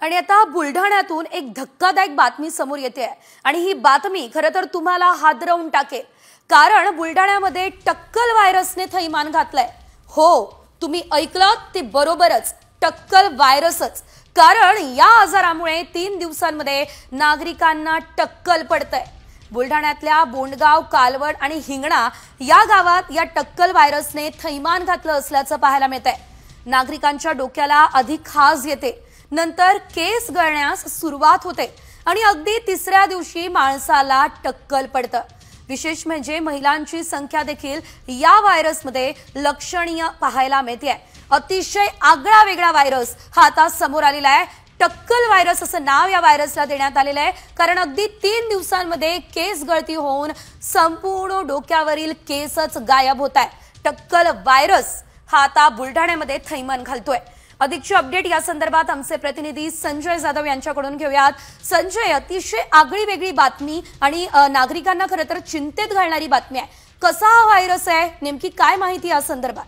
आणि आता बुलढाण्यातून एक धक्कादायक बातमी समोर येते आणि ही बातमी खरं तर तुम्हाला हादरवून टाकेल। कारण बुलढाण्यामध्ये टक्कल व्हायरसने थैमान घातलंय। हो, तुम्ही ऐकलं ते बरोबरच, टक्कल व्हायरसच। कारण या आजारामुळे 3 दिवसांमध्ये नागरिकांना टक्कल पडतंय। बुलढाण्यातल्या बोंडगाव, कालवड आणि हिंगणा या गावात या टक्कल व्हायरसने थैमान घातलं असल्याचं पाहायला मिळतंय। नागरिकांच्या डोक्याला अधिक खाज येते, नंतर केस गळण्यास सुरुवात होते आणि अगदी तिसऱ्या दिवशी माणसाला टक्कल पडतं। विशेष म्हणजे महिलांची संख्या देखील या व्हायरसमध्ये लक्षणीय पाहायला मिळते। अतिशय आगळा वेगळा व्हायरस हा आता समोर आलेला आहे। टक्कल व्हायरस असं नाव या व्हायरसला देण्यात आलेलं आहे, कारण अगदी 3 दिवसांमध्ये केस गळती होऊन संपूर्ण डोक्यावरील केसच गायब होत आहे। टक्कल व्हायरस हा आता बुलढाण्यामध्ये थैमान घालतोय। अधिकची अपडेट या संदर्भात आमचे प्रतिनिधी संजय जाधव यांच्याकडून घेऊयात। संजय, अतिशय आगळी वेगळी बातमी आणि नागरिकांना खरं तर चिंतेत घालणारी बातमी आहे। कसा हा व्हायरस आहे, नेमकी काय माहिती या संदर्भात?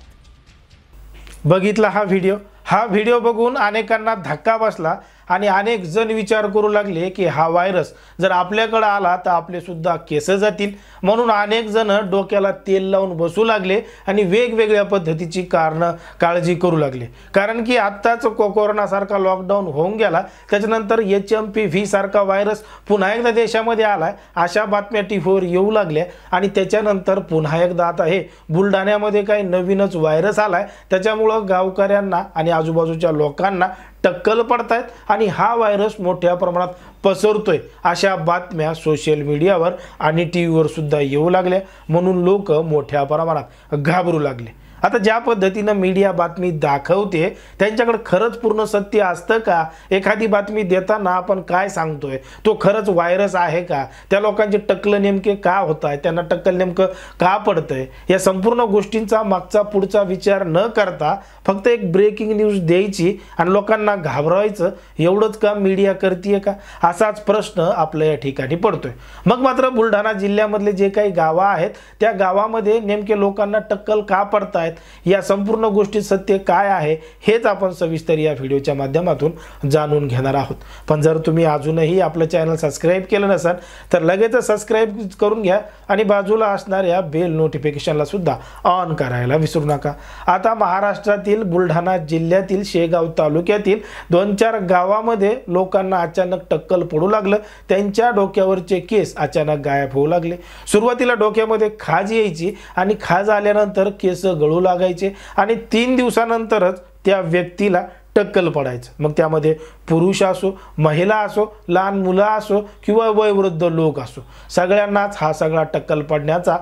बघितला हा व्हिडिओ बघून अनेकांना धक्का बसला आणि अनेक जण विचार करू लागले की हा व्हायरस जर आपल्याकडे आला तर आपले सुद्धा केस जातील। म्हणून अनेक जण डोक्याला तेल लावून बसू लागले आणि वेगवेगळ्या पद्धतीची काळजी करू लागले। कारण की आत्ताच कोरोना सारखा लॉकडाऊन होऊन गेला, त्याच्यानंतर HMPV सारखा व्हायरस पुन्हा एकदा देशामध्ये आलाय अशा बातम्या टीव्हीवर येऊ लागल्या आणि त्याच्यानंतर पुन्हा एकदा आता हे बुलढाण्यामध्ये काही नवीनच व्हायरस आलाय, त्याच्यामुळे गावकऱ्यांना आणि आजूबाजूच्या लोकांना टक्कल पडतायत आणि हा व्हायरस मोठ्या प्रमाणात पसरतोय अशा बातम्या सोशल मीडियावर आणि टीव्हीवर सुद्धा येऊ लागल्या। म्हणून लोक मोठ्या प्रमाणात घाबरू लागले। आता ज्या पद्धतीने मीडिया बातमी दाखवते त्यांच्याकडे खरंच पूर्ण सत्य असतं का? एखादी बातमी देताना आपण काय सांगतोय तो खरंच व्हायरस आहे का? त्या लोकांचे टक्कल नेमके का होत आहे, त्यांना टक्कल नेमकं का पडतंय, या संपूर्ण गोष्टींचा मागचा पुढचा विचार न करता फक्त एक ब्रेकिंग न्यूज द्यायची आणि लोकांना घाबरवायचं एवढंच काम मीडिया करते का? असाच प्रश्न आपल्या या ठिकाणी पडतोय। मग मात्र बुलढाणा जिल्ह्यामधले जे काही गावं आहेत त्या गावामध्ये नेमके लोकांना टक्कल का पडतायत, या संपूर्ण गोष्टी सत्य काय आहे हेच आपण सविस्तर या व्हिडिओच्या माध्यमातून जाणून घेणार आहोत। पण जर तुम्ही अजूनही आपलं चॅनल सबस्क्राइब केलं नसेल तर लगेच सबस्क्राइब करून घ्या आणि बाजूला असणाऱ्या बेल नोटिफिकेशनला सुद्धा ऑन करायला विसरू नका। आता महाराष्ट्रातील बुलढाणा जिल्ह्यातील शेगाव तालुक्यातील 2-4 गावामध्ये लोकांना अचानक टक्कल पडू लागलं। त्यांच्या डोक्यावरचे केस अचानक गायब होऊ लागले। सुरुवातीला डोक्यामध्ये खाज यायची आणि खाज आल्यानंतर केस गळू लागायचे आणि 3 दिवसानंतरच त्या व्यक्तीला टक्कल पडायचं। मग त्यामध्ये पुरुष असो, महिला असो, लहान मुलं असो किंवा वयोवृद्ध लोक असो, सगळ्यांनाच हा सगळा टक्कल पडण्याचा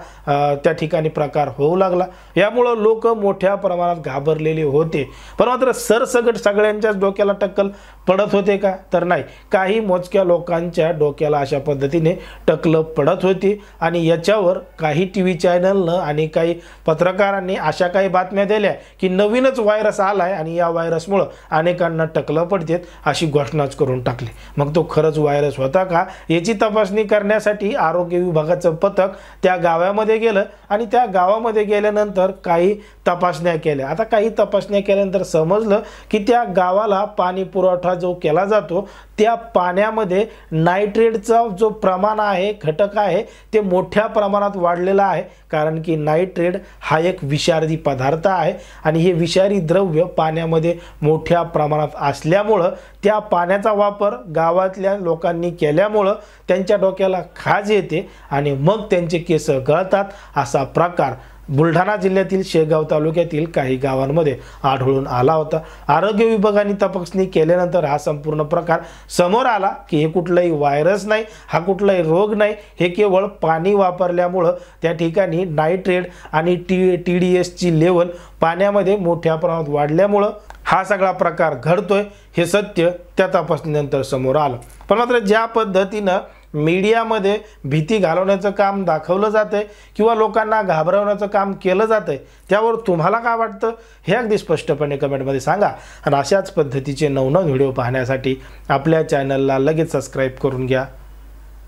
त्या ठिकाणी प्रकार होऊ लागला। यामुळे लोक मोठ्या प्रमाणात घाबरलेले होते। पण मात्र सरसकट सगळ्यांच्याच डोक्याला टक्कल पडत होते का? तर नाही, काही मोजक्या लोकांच्या डोक्याला अशा पद्धतीने टक्कल पडत होती आणि याच्यावर काही टीव्ही चॅनलनं आणि काही पत्रकारांनी अशा काही बातम्या दिल्या की नवीनच व्हायरस आलाय आणि या व्हायरसमुळे अनेकांना टक्कल पडतेत अशी घोषणाच करून टाकली। मग तो खरंच व्हायरस होता का याची तपासणी करण्यासाठी आरोग्य विभागाचं पथक त्या गावामध्ये गेलं आणि त्या गावामध्ये गेल्यानंतर काही तपासण्या केल्या। आता काही तपासण्या केल्यानंतर समजलं की त्या गावाला पाणी पुरवठा जो केला जातो त्या पाण्यामध्ये नायट्रेटचा जो प्रमाण आहे, घटक आहे, ते मोठ्या प्रमाणात वाढलेला आहे। कारण की नायट्रेट हा एक विषारी पदार्थ आहे आणि हे विषारी द्रव्य पाण्यामध्ये मोठ्या प्रमाणात असल्यामुळं त्या पाण्याचा वापर गावातल्या लोकांनी केल्यामुळं त्यांच्या डोक्याला खाज येते आणि मग त्यांचे केस गळतात। असा प्रकार बुलढाणा जिल्ह्यातील शेगाव तालुक्यातील काही गावांमध्ये आढळून आला होता। आरोग्य विभागाने तपासणी केल्यानंतर हा संपूर्ण प्रकार समोर आला की हे कुठलाही व्हायरस नाही, हा कुठलाही रोग नाही, हे केवळ पाणी वापरल्यामुळं त्या ठिकाणी नायट्रेट आणि TDS ची लेवल पाण्यामध्ये मोठ्या प्रमाणात वाढल्यामुळं हा सगळा प्रकार घडतोय, हे सत्य त्या तपासणीनंतर समोर आलं। पण मात्र ज्या पद्धतीनं मीडियामध्ये भीती घालवण्याचं काम दाखवलं जातंय किंवा लोकांना घाबरवण्याचं काम केलं जातंय, त्यावर तुम्हाला काय वाटतं हे अगदी स्पष्टपणे कमेंटमध्ये सांगा। आणि अशाच पद्धतीचे नवनवीन व्हिडिओ पाहण्यासाठी आपल्या चॅनलला लगेच सबस्क्राइब करून घ्या।